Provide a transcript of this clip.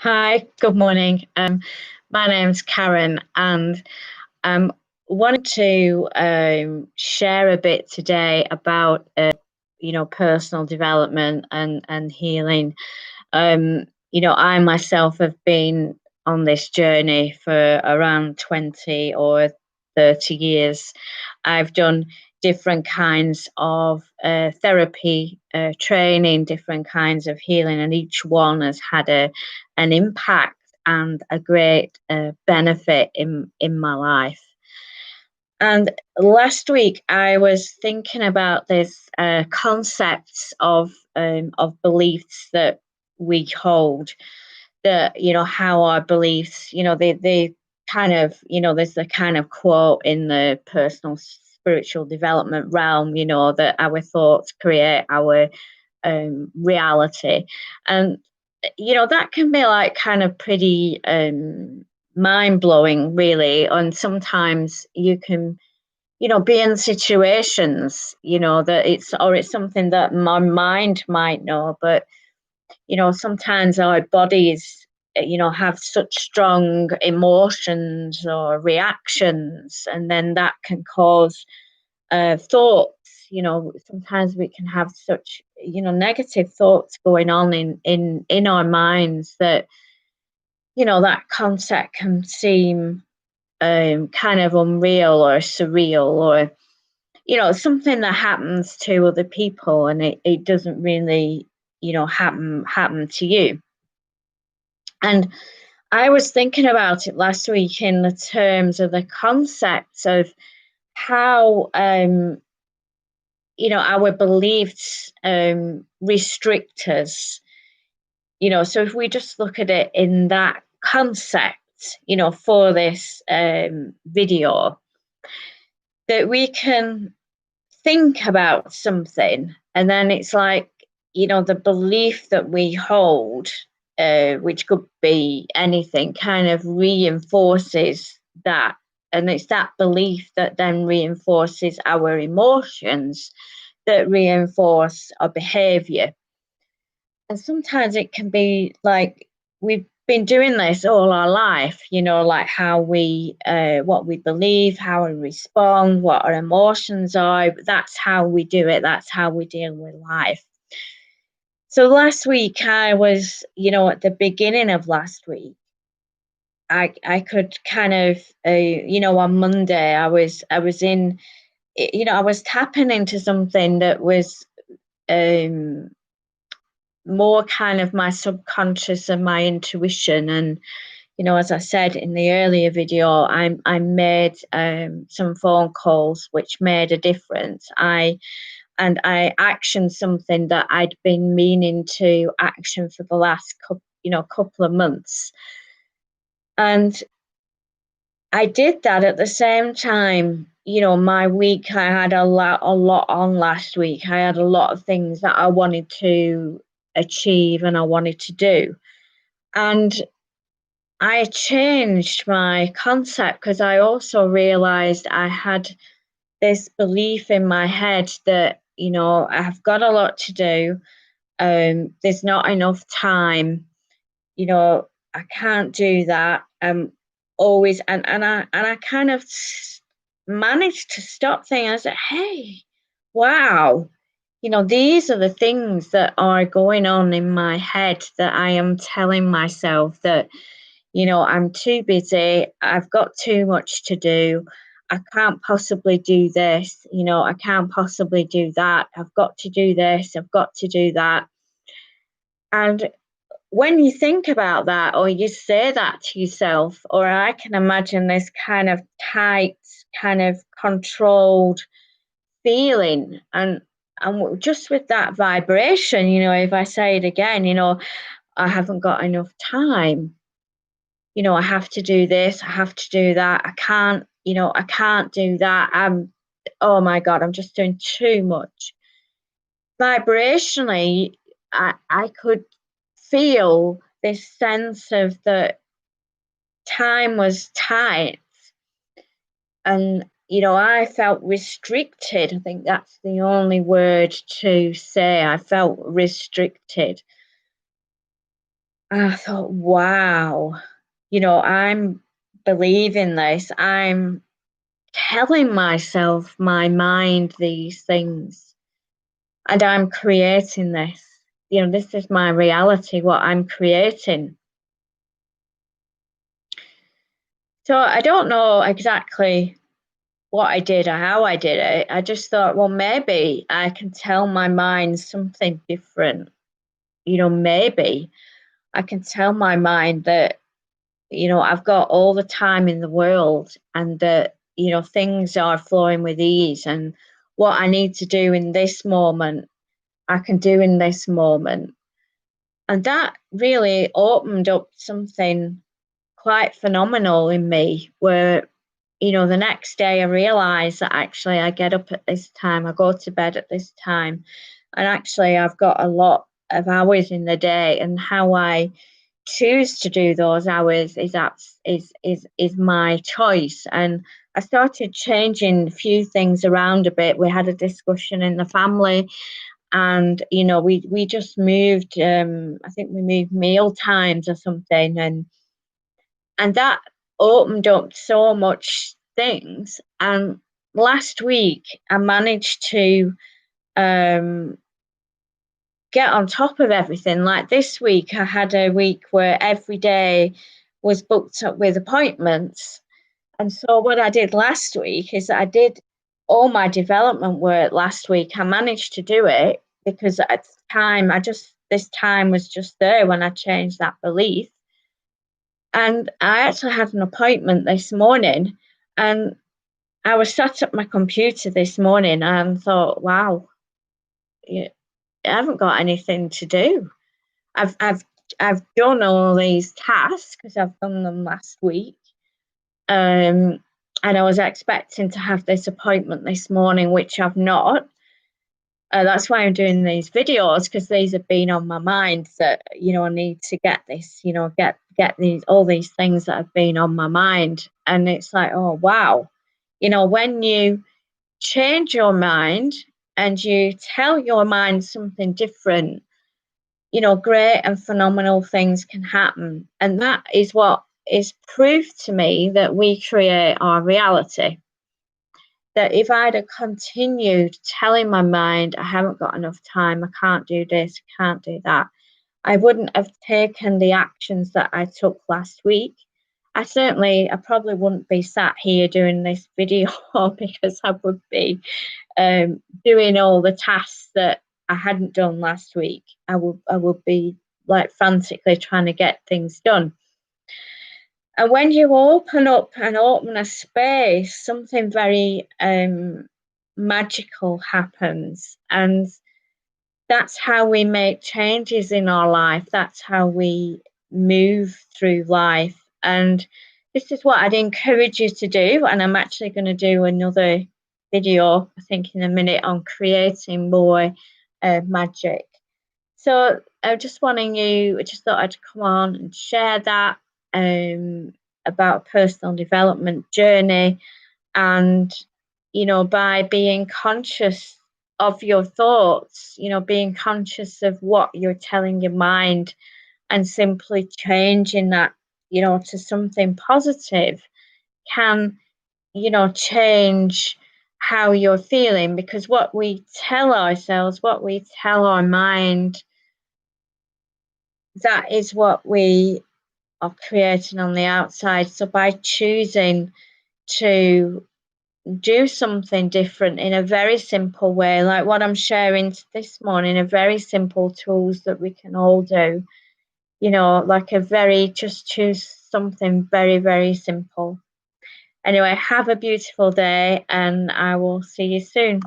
Hi, good morning. My name's Karen, and um, wanted to share a bit today about personal development and healing. I myself have been on this journey for around 20 or 30 years. I've done different kinds of therapy training, different kinds of healing, and each one has had an impact and a great benefit in my life. And last week, I was thinking about this concepts of beliefs that we hold. That how our beliefs, they kind of, there's the kind of quote in the personal spiritual development realm, that our thoughts create our reality, and that can be like kind of pretty mind blowing, really. And sometimes you can be in situations, that it's something that my mind might know, but sometimes our bodies, have such strong emotions or reactions, and then that can cause thoughts. Sometimes we can have such, negative thoughts going on in our minds that, that concept can seem kind of unreal or surreal, or something that happens to other people, and it doesn't really happen to you. And I was thinking about it last week in the terms of the concepts of how our beliefs restrict us. So if we just look at it in that concept, for this video, that we can think about something, and then it's like, the belief that we hold, which could be anything, kind of reinforces that. And it's that belief that then reinforces our emotions, that reinforce our behavior. And sometimes it can be like we've been doing this all our life, like how what we believe, how we respond, what our emotions are. That's how we do it. That's how we deal with life. So last week, I was, at the beginning of last week, I could kind of, on Monday, I was in, I was tapping into something that was um more kind of my subconscious and my intuition. And as I said in the earlier video, I made some phone calls which made a difference. I actioned something that I'd been meaning to action for the last couple of months. And I did that at the same time. My week, I had a lot on last week. I had a lot of things that I wanted to achieve and I wanted to do. And I changed my concept because I also realized I had this belief in my head that, I've got a lot to do. There's not enough time. I can't do that. Always, and I kind of managed to stop thinking. I said, "Hey, wow, these are the things that are going on in my head that I am telling myself that, I'm too busy. I've got too much to do. I can't possibly do this. I can't possibly do that. I've got to do this. I've got to do that." And when you think about that, or you say that to yourself, or I can imagine this kind of tight, kind of controlled feeling, and just with that vibration, if I say it again, I haven't got enough time. I have to do this, I have to do that. I can't do that. Oh my God, I'm just doing too much. Vibrationally, I could feel this sense of that time was tight, and I felt restricted. I think that's the only word to say. I felt restricted. I thought, wow, I'm believing this. I'm telling myself, my mind, these things, and I'm creating this. This is my reality, what I'm creating. So I don't know exactly what I did or how I did it. I just thought, well, maybe I can tell my mind something different. Maybe I can tell my mind that, I've got all the time in the world and that, things are flowing with ease, and what I need to do in this moment, I can do in this moment. And that really opened up something quite phenomenal in me where, the next day I realized that actually I get up at this time, I go to bed at this time, and actually I've got a lot of hours in the day, and how I choose to do those hours is my choice. And I started changing a few things around a bit. We had a discussion in the family, and we just moved. I think we moved meal times or something, and that opened up so much things. And last week I managed to um, get on top of everything. Like this week, I had a week where every day was booked up with appointments. And so what I did last week is I did all my development work last week. I managed to do it because at the time, this time was just there when I changed that belief. And I actually had an appointment this morning, and I was sat at my computer this morning and thought, wow, I haven't got anything to do. I've I've done all these tasks because I've done them last week. Um, and I was expecting to have this appointment this morning, which I've not. That's why I'm doing these videos, because these have been on my mind that I need to get this, get these all these things that have been on my mind. And it's like, oh wow, when you change your mind and you tell your mind something different, great and phenomenal things can happen. And that is what is proof to me that we create our reality. That if I'd have continued telling my mind, I haven't got enough time, I can't do this, can't do that, I wouldn't have taken the actions that I took last week. I probably wouldn't be sat here doing this video because I would be doing all the tasks that I hadn't done last week. I would be like frantically trying to get things done. And when you open up and open a space, something very magical happens. And that's how we make changes in our life. That's how we move through life. And this is what I'd encourage you to do. And I'm actually going to do another video, I think, in a minute on creating more magic. So I just thought I'd come on and share that about personal development journey, and by being conscious of your thoughts, being conscious of what you're telling your mind, and simply changing that, to something positive can, change how you're feeling. Because what we tell ourselves, what we tell our mind, that is what we are creating on the outside. So by choosing to do something different in a very simple way, like what I'm sharing this morning, are very simple tools that we can all do, like just choose something very, very simple. Anyway, have a beautiful day, and I will see you soon.